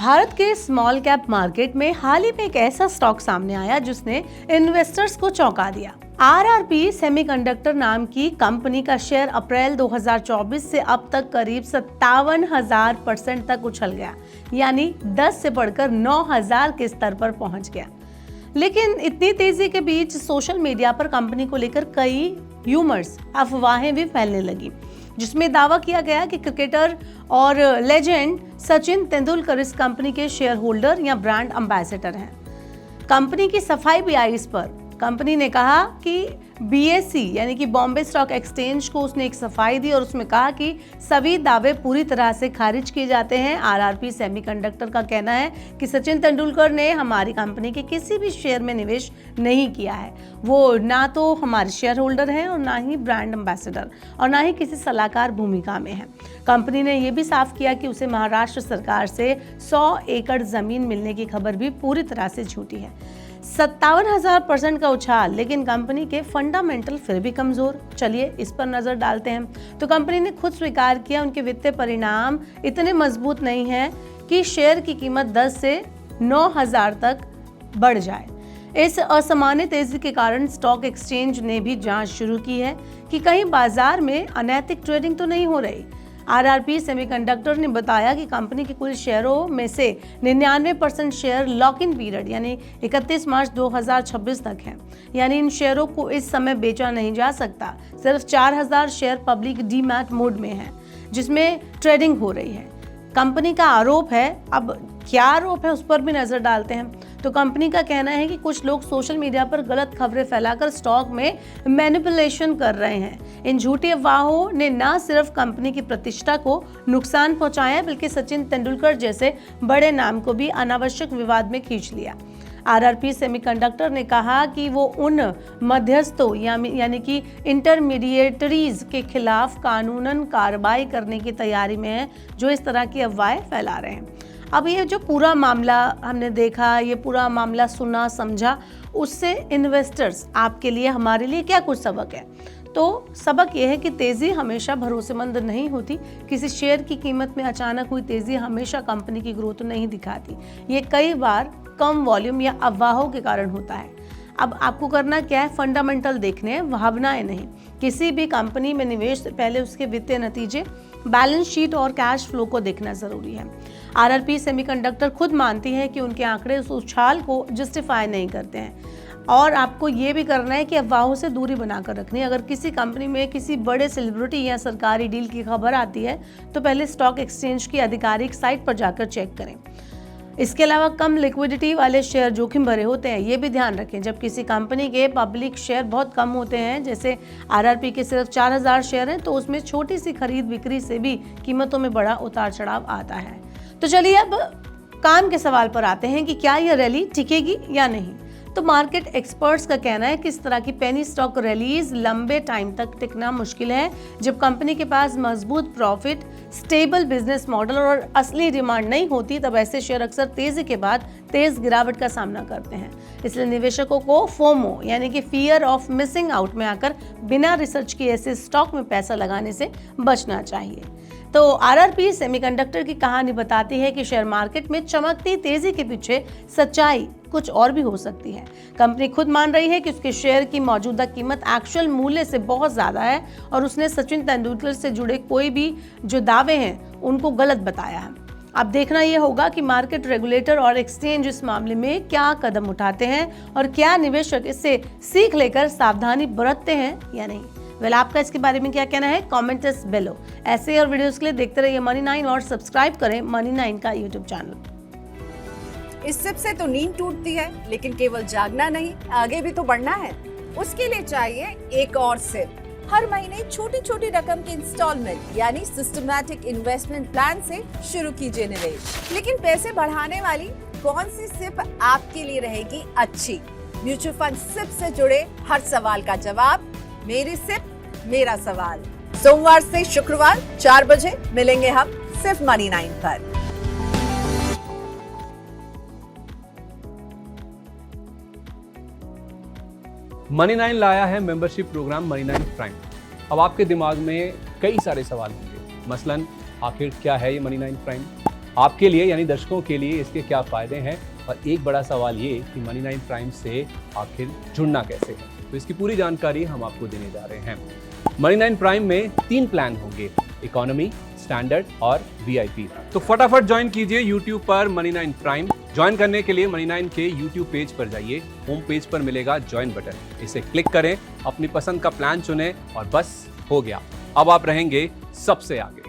भारत के small cap market में हाल ही में एक ऐसा स्टॉक सामने आया जिसने इन्वेस्टर्स को चौंका दिया। आरआरपी सेमीकंडक्टर नाम की कंपनी का शेयर अप्रैल 2024 से अब तक करीब 57,000% तक उछल गया, यानी 10 से बढ़कर 9,000 के स्तर पर पहुंच गया। लेकिन इतनी तेजी के बीच सोशल मीडिया पर कंपनी को लेकर कई ह्यूमर्स, अफवाहें भी फैलने लगी, जिसमें दावा किया गया कि क्रिकेटर और लेजेंड सचिन तेंदुलकर इस कंपनी के शेयर होल्डर या ब्रांड एम्बेसडर हैं। कंपनी की सफाई भी आई इस पर। कंपनी ने कहा कि बीएसई यानी कि बॉम्बे स्टॉक एक्सचेंज को उसने एक सफाई दी और उसमें कहा कि सभी दावे पूरी तरह से खारिज किए जाते हैं। आरआरपी सेमीकंडक्टर का कहना है कि सचिन तेंदुलकर ने हमारी कंपनी के किसी भी शेयर में निवेश नहीं किया है। वो ना तो हमारे शेयर होल्डर हैं और ना ही ब्रांड एम्बेसडर और ना ही किसी सलाहकार भूमिका में है। कंपनी ने यह भी साफ किया कि उसे महाराष्ट्र सरकार से 100 एकड़ जमीन मिलने की खबर भी पूरी तरह से झूठी है। 57,000% का उछाल, लेकिन कंपनी के फंडामेंटल फिर भी कमजोर। चलिए इस पर नजर डालते हैं। तो कंपनी ने खुद स्वीकार किया उनके वित्तीय परिणाम इतने मजबूत नहीं हैं कि शेयर की कीमत 10 से 9,000 तक बढ़ जाए। इस असामान्य तेजी के कारण स्टॉक एक्सचेंज ने भी जांच शुरू की है कि कहीं बाजार में अनैतिक ट्रेडिंग तो नहीं हो रही। आरआरपी सेमीकंडक्टर ने बताया कि कंपनी के कुल शेयरों में से 99% शेयर लॉक इन पीरियड यानी 31 मार्च 2026 तक हैं। यानी इन शेयरों को इस समय बेचा नहीं जा सकता। सिर्फ 4,000 शेयर पब्लिक डीमैट मोड में हैं, जिसमें ट्रेडिंग हो रही है। कंपनी का आरोप है, अब क्या आरोप है उस पर भी नजर डालते हैं। तो कंपनी का कहना है कि कुछ लोग सोशल मीडिया पर गलत खबरें फैलाकर स्टॉक में मैनिपुलेशन कर रहे हैं। इन झूठी अफवाहों ने न सिर्फ कंपनी की प्रतिष्ठा को नुकसान पहुंचाया, बल्कि सचिन तेंदुलकर जैसे बड़े नाम को भी अनावश्यक विवाद में खींच लिया। आरआरपी सेमीकंडक्टर ने कहा कि वो उन मध्यस्थों यानी कि इंटरमीडिएटरीज के खिलाफ कानूनन कार्रवाई करने की तैयारी में है जो इस तरह की अफवाहें फैला रहे हैं। अब ये जो पूरा मामला हमने देखा, ये पूरा मामला सुना समझा, उससे इन्वेस्टर्स आपके लिए हमारे लिए क्या कुछ सबक है? तो सबक ये है कि तेज़ी हमेशा भरोसेमंद नहीं होती। किसी शेयर की कीमत में अचानक हुई तेज़ी हमेशा कंपनी की ग्रोथ नहीं दिखाती। ये कई बार कम वॉल्यूम या अफवाहों के कारण होता है। अब आपको करना क्या है? फंडामेंटल देखने हैं, भावनाएं नहीं। किसी भी कंपनी में निवेश से पहले उसके वित्तीय नतीजे, बैलेंस शीट और कैश फ्लो को देखना जरूरी है। आरआरपी सेमीकंडक्टर खुद मानती है कि उनके आंकड़े उस उछाल को जस्टिफाई नहीं करते हैं और आपको ये भी करना है कि अफवाहों से दूरी बनाकर रखनी। अगर किसी कंपनी में किसी बड़े सेलिब्रिटी या सरकारी डील की खबर आती है तो पहले स्टॉक एक्सचेंज की आधिकारिक साइट पर जाकर चेक करें। इसके अलावा कम लिक्विडिटी वाले शेयर जोखिम भरे होते हैं, ये भी ध्यान रखें। जब किसी कंपनी के पब्लिक शेयर बहुत कम होते हैं, जैसे आरआरपी के सिर्फ 4,000 शेयर हैं, तो उसमें छोटी सी खरीद बिक्री से भी कीमतों में बड़ा उतार चढ़ाव आता है। तो चलिए अब काम के सवाल पर आते हैं कि क्या यह रैली टिकेगी या नहीं। तो मार्केट एक्सपर्ट्स का कहना है कि इस तरह की पेनी स्टॉक रैलीज लंबे टाइम तक टिकना मुश्किल है। जब कंपनी के पास मजबूत प्रॉफिट, स्टेबल बिजनेस मॉडल और असली डिमांड नहीं होती, तब ऐसे शेयर अक्सर तेजी के बाद तेज गिरावट का सामना करते हैं। इसलिए निवेशकों को फोमो यानी कि फियर ऑफ मिसिंग आउट में आकर बिना रिसर्च किए ऐसे स्टॉक में पैसा लगाने से बचना चाहिए। तो आरआरपी सेमीकंडक्टर की कहानी बताती है कि शेयर मार्केट में चमकती तेजी के पीछे सच्चाई कुछ और भी हो सकती है। कंपनी खुद मान रही है कि उसके शेयर की मौजूदा कीमत एक्चुअल मूल्य से बहुत ज्यादा है और उसने सचिन तेंदुलकर से जुड़े कोई भी जो दावे हैं उनको गलत बताया है। अब देखना यह होगा कि मार्केट रेगुलेटर और एक्सचेंज इस मामले में क्या कदम उठाते हैं और क्या निवेशक इससे सीख लेकर सावधानी बरतते हैं या नहीं। वेल, आपका इसके बारे में क्या कहना है? कमेंट इस बिलो। ऐसे और वीडियोस के लिए देखते रहिए मनी 9 और सब्सक्राइब करें मनी 9 का यूट्यूब चैनल। इस सिप से तो नींद टूटती है, लेकिन केवल जागना नहीं, आगे भी तो बढ़ना है। उसके लिए चाहिए एक और सिप। हर महीने छोटी छोटी रकम की इंस्टॉलमेंट यानी सिस्टमैटिक इन्वेस्टमेंट प्लान से शुरू कीजिए निवेश। लेकिन पैसे बढ़ाने वाली कौन सी सिप आपके लिए रहेगी अच्छी? म्यूचुअल फंड सिप से जुड़े हर सवाल का जवाब मेरी सिप मेरा सवाल। सोमवार से शुक्रवार 4 बजे मिलेंगे हम सिर्फ मनी 9 पर। मनी 9 लाया है मेंबरशिप प्रोग्राम मनी 9 प्राइम। अब आपके दिमाग में कई सारे सवाल होंगे, मसलन आखिर क्या है ये मनी 9 प्राइम, आपके लिए यानी दर्शकों के लिए इसके क्या फ़ायदे हैं और एक बड़ा सवाल ये कि मनी9 प्राइम से आखिर जुड़ना कैसे है, तो इसकी पूरी जानकारी हम आपको देने जा रहे हैं। मनी9 प्राइम में 3 प्लान होंगे, इकोनॉमी, स्टैंडर्ड और वीआईपी। तो फटाफट ज्वाइन कीजिए YouTube पर मनी9 प्राइम। ज्वाइन करने के लिए मनी9 के YouTube पेज पर जाइए, होम पेज पर मिलेगा ज्वाइन बटन, इसे क्लिक करें, अपनी पसंद का प्लान चुनें और बस हो गया, अब आप रहेंगे सबसे आगे।